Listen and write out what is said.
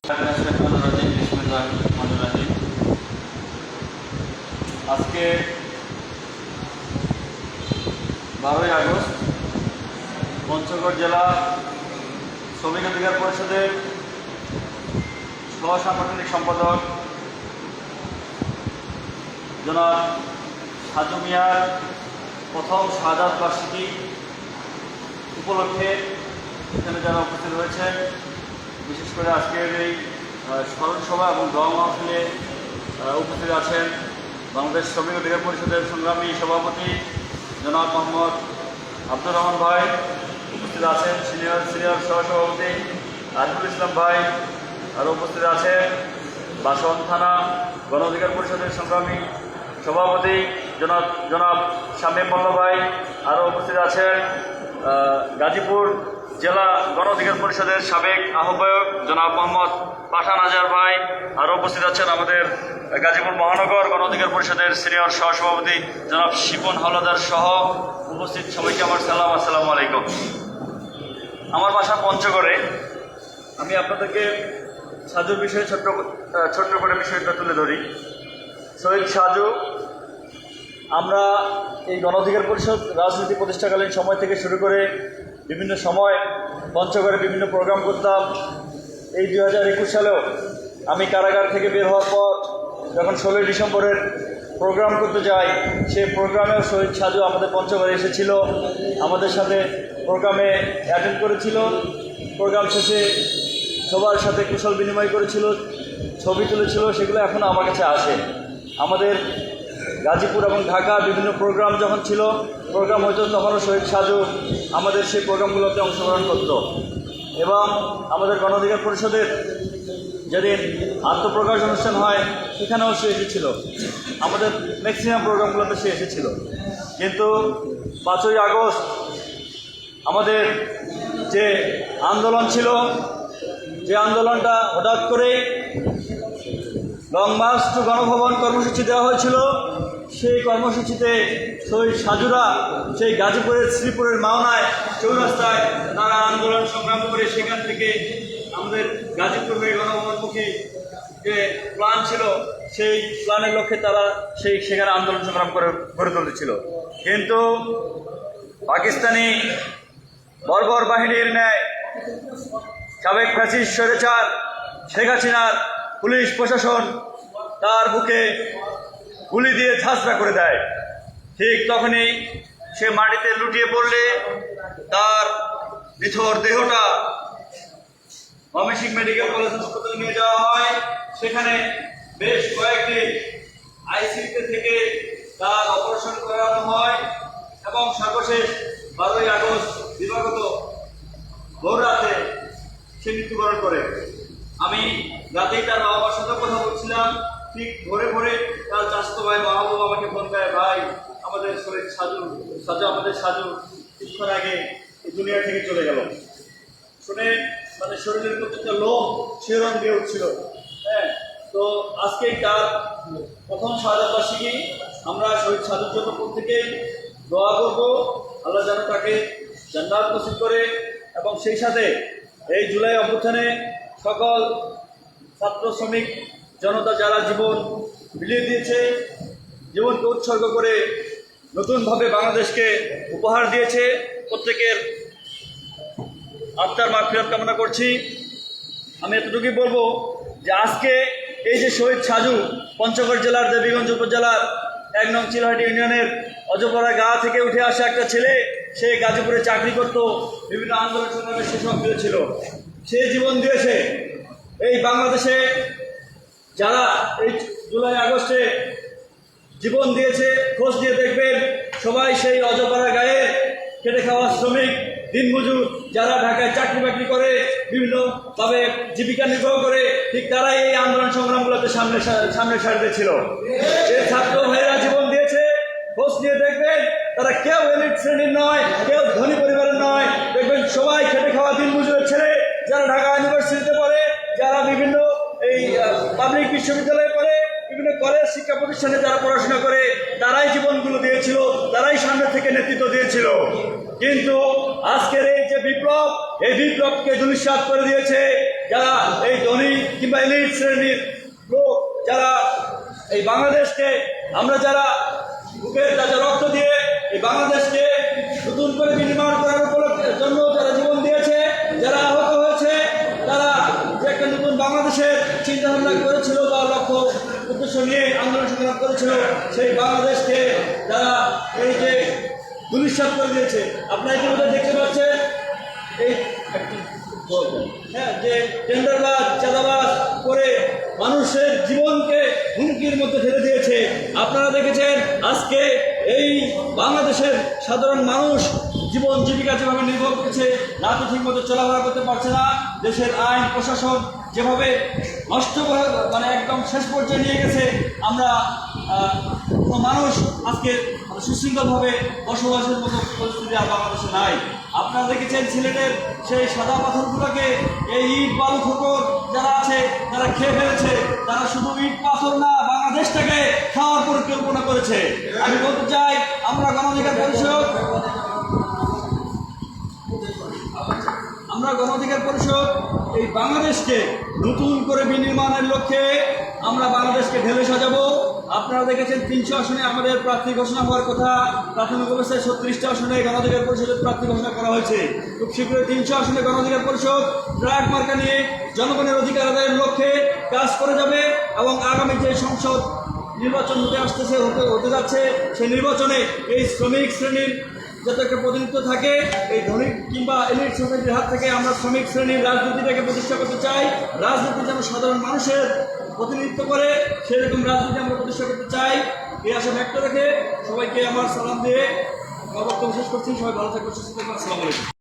আজকে 12ই আগস্ট পঞ্চগড় জেলা শ্রমিক অধিকার পরিষদের সহ সাংগঠনিক সম্পাদক জনাব সাজু মিয়ার প্রথম শাহাদাত বার্ষিকী উপলক্ষে এখানে যারা উপস্থিত হয়েছেন, বিশেষ করে আজকের এই স্মরণ সভা এবং দোয়া মাহফিলে উপস্থিত আছেন বাংলাদেশ শ্রমিক অধিকার পরিষদের সংগ্রামী সভাপতি জনাব মোহাম্মদ আব্দুর রহমান ভাই, উপস্থিত আছেন সিনিয়র সহসভাপতি আরিফুল ইসলাম ভাই, আর উপস্থিত আছেন বাসন থানা গণ অধিকার পরিষদের সংগ্রামী সভাপতি জনাব শামীম মোল্লা ভাই, আরও উপস্থিত আছেন গাজীপুর জেলা গণ অধিকার পরিষদের সাবেক আহ্বায়ক জনাব মোহাম্মদ পাঠান আজার ভাই, আরও উপস্থিত আছেন আমাদের গাজীপুর মহানগর গণ অধিকার পরিষদের সিনিয়র সহসভাপতি জনাব শিপন হাওলাদার সহ উপস্থিত সবাইকে আমার সালাম, আসসালামু আলাইকুম। আমার বাসা পঞ্চগড়ে। আমি আপনাদেরকে সাজুর বিষয়ে ছোট্ট করে বিষয়টা তুলে ধরি। শহীদ সাজু, আমরা এই গণ অধিকার পরিষদ রাজনীতি প্রতিষ্ঠাকালীন সময় থেকে শুরু করে বিভিন্ন সময় পঞ্চগড়ে বিভিন্ন প্রোগ্রাম করতাম। এই 2021 সালেও আমি কারাগার থেকে বের হওয়ার পর যখন 16ই ডিসেম্বরের প্রোগ্রাম করতে যাই, সেই প্রোগ্রামেও শহীদ সাজু আমাদের পঞ্চগড়ে এসেছিল, আমাদের সাথে প্রোগ্রামে অ্যাটেন্ড করেছিল। প্রোগ্রাম শেষে সবার সাথে কুশল বিনিময় করেছিল, ছবি তুলেছিল, সেগুলো এখনও আমার কাছে আসে। আমাদের গাজীপুর এবং ঢাকা বিভিন্ন প্রোগ্রাম যখন ছিল, প্রোগ্রাম হয়তো তখনও শহীদ সাজু আমাদের সেই প্রোগ্রামগুলোতে অংশগ্রহণ করত। এবং আমাদের গণ অধিকার পরিষদের যেদিন আত্মপ্রকাশ অনুষ্ঠান হয়, সেখানেও সে এসেছিল, আমাদের ম্যাক্সিমাম প্রোগ্রামগুলোতে সে এসেছিল। কিন্তু 5ই আগস্ট আমাদের যে আন্দোলন ছিল, যে আন্দোলনটা হঠাৎ করেই লং মার্চ টু গণভবন কর্মসূচি দেওয়া হয়েছিল, সেই কর্মসূচিতে শহীদ সাজুরা সেই গাজীপুরের শ্রীপুরের মাওনায় চৌরাস্তায় তারা আন্দোলন সংগ্রাম করে সেখান থেকে আমাদের গাজীপুর হয়ে গণভবনমুখী যে প্ল্যান ছিল, সেই প্ল্যানের লক্ষ্যে তারা সেখানে আন্দোলন সংগ্রাম করে গড়ে তুলেছিল। কিন্তু পাকিস্তানি বর্বর বাহিনীর ন্যায় সাবেক ফ্যাসিস্ট স্বৈরাচার শেখ হাসিনার পুলিশ প্রশাসন তার বুকে গুলি দিয়ে ঝাঁঝরা করে দেয়। ঠিক তখনই সে মাটিতে লুটিয়ে পড়লে তার নিথর দেহটা ময়মনসিংহ মেডিকেল কলেজ হাসপাতালে নিয়ে যাওয়া হয়। সেখানে বেশ কয়েকদিন আইসিইউতে থেকে তার অপারেশন করানো হয় এবং সর্বশেষ 12ই আগস্ট দিবাগত ভোররাতে সে মৃত্যুবরণ করে। আমি রাতেই তার বাবা মার সাথে কথা বলছিলাম, ঠিক ভোরে ভোরে তার চাচাতো ভাই মাহবুব আমাকে ফোন করে, ভাই আমাদের শরীর সাজু কিছুক্ষণ আগে এই দুনিয়া থেকে চলে গেল। শুনে মানে শরীরের প্রত্যেকটা লোক শিহরণ দিয়ে উঠছিল। হ্যাঁ, তো আজকেই তার প্রথম শাহাদাত বার্ষিকী। আমরা শহীদ সাজুর জন্য প্রত্যেকেই দোয়া করব, আল্লাহ যেন তাকে জান্নাত নসিব করে। এবং সেই সাথে এই জুলাই অভ্যুত্থানে সকল ছাত্র শ্রমিক জনতা যারা জীবন বিলিয়ে দিয়েছে, জীবনকে উৎসর্গ করে নতুনভাবে বাংলাদেশকে উপহার দিয়েছে, প্রত্যেকের আত্মার মাগফিরাত কামনা করছি। আমি এতটুকুই বলবো যে আজকে এই যে শহীদ সাজু পঞ্চগড় জেলার দেবীগঞ্জ উপজেলার 1 নং চিলহাটি ইউনিয়নের অজপাড়া গা থেকে উঠে আসা একটা ছেলে, সে গাজীপুরে চাকরি করত, বিভিন্ন আন্দোলন সংগ্রামে সে সক্রিয় ছিল, সে জীবন দিয়েছে। এই বাংলাদেশে যারা এই জুলাই আগস্টে জীবন দিয়েছে, খোঁজ দিয়ে দেখবেন সবাই সেই অজপাড়া গায়ে খেটে খাওয়া শ্রমিক, দিনমজুর, যারা ঢাকায় চাকরি বাকরি করে বিভিন্নভাবে জীবিকা নির্বাহ করে, ঠিক তারাই এই আন্দোলন সংগ্রামগুলোতে সামনে সারিতে ছিল। যে ছাত্র ভাইয়েরা জীবন দিয়েছে, খোঁজ নিয়ে দেখবেন তারা কেউ এলিট শ্রেণীর নয়, কেউ ধনী পরিবারের নয়, দেখবেন সবাই খেটে খাওয়া দিনমজুরের ছেলে, যারা ঢাকা ইউনিভার্সিটিতে পড়ে, যারা বিভিন্ন এই পাবলিক বিশ্ববিদ্যালয়ে পড়ে, বিভিন্ন কলেজ শিক্ষা প্রতিষ্ঠানে যারা পড়াশোনা করে, তারাই জীবনগুলো দিয়েছিল, তারাই সামনে থেকে নেতৃত্ব দিয়েছিল। কিন্তু আজকের এই যে বিপ্লব, এই বিপ্লবকে ধূলিসাৎ করে দিয়েছে যারা এই ধনী কিংবা এলিট শ্রেণীর লোক, যারা এই বাংলাদেশকে আমরা যারা বুকের তাজা রক্ত দিয়ে এই বাংলাদেশকে নতুন করে বিনির্মাণ করার জন্য যারা জীবন দিয়েছে, যারা আহত হয়েছে, তারা যে একটা নতুন বাংলাদেশের চিন্তা ভাবনা করেছিল বা লক্ষ্য উদ্দেশ্য নিয়ে আন্দোলন সংগ্রাম করেছিল, সেই বাংলাদেশকে যারা এই যে দুলিশ্বাস করে দিয়েছে। আপনারা ইতিমধ্যে দেখতে পাচ্ছেন এই যে টেন্ডারবাজ চাঁদাবাজ করে মানুষের জীবনকে হুমকির মধ্যে ফেলে দিয়েছে। আপনারা দেখেছেন আজকে এই বাংলাদেশের সাধারণ মানুষ জীবন জীবিকা যেভাবে নির্ভর করছে, রাতে ঠিক মতো চলাফেরা করতে পারছে না, দেশের আইন প্রশাসন যেভাবে নষ্ট মানে একদম শেষ পর্যায়ে নিয়ে গেছে, আমরা কোনো মানুষ আজকে সুশৃঙ্খলভাবে বসবাসের মতো পরিস্থিতি আর বাংলাদেশে নাই। আপনারা দেখেছেন সিলেটের সেই সাদা পাথরগুলোকে এই ইট বালু খোকর যারা আছে তারা খেয়ে ফেলেছে। তারা শুধু ইট পাথর না, বাংলাদেশটাকে খাওয়ার পরিকল্পনা করেছে। আমি বলতে চাই আমরা গণ অধিকার পরিষদ এই বাংলাদেশকে নতুন করে বিনির্মাণের লক্ষ্যে আমরা বাংলাদেশকে ঢেলে সাজাবো। আপনারা দেখেছেন 300 আসনে আমাদের প্রার্থী ঘোষণা হওয়ার কথা। প্রাথমিক অবস্থায় 36টা আসনে গণ অধিকার পরিষদের প্রার্থী ঘোষণা করা হয়েছে। খুব শীঘ্রই 300 আসনে গণ অধিকার পরিষদ ট্রাক মার্কা নিয়ে জনগণের অধিকার আদায়ের লক্ষ্যে কাজ করে যাবে এবং আগামী যে সংসদ নির্বাচন হতে যাচ্ছে সেই নির্বাচনে এই শ্রমিক শ্রেণীর যাতে একটা প্রতিনিধিত্ব থাকে, এই ধনী কিংবা এলিট সোসাইটির হাত থেকে আমরা শ্রমিক শ্রেণীর রাজনীতিটাকে প্রতিষ্ঠা করতে চাই। রাজনীতি যেন সাধারণ মানুষের প্রতিনিধিত্ব করে সেরকম রাজনীতি আমরা প্রতিষ্ঠা করতে চাই। এই আশা ব্যক্ত রেখে সবাইকে আমার সালাম দিয়ে বক্তব্য শেষ করছি। সবাই ভালো থাকবেন, সুস্থ থাকবেন। আসসালামু আলাইকুম।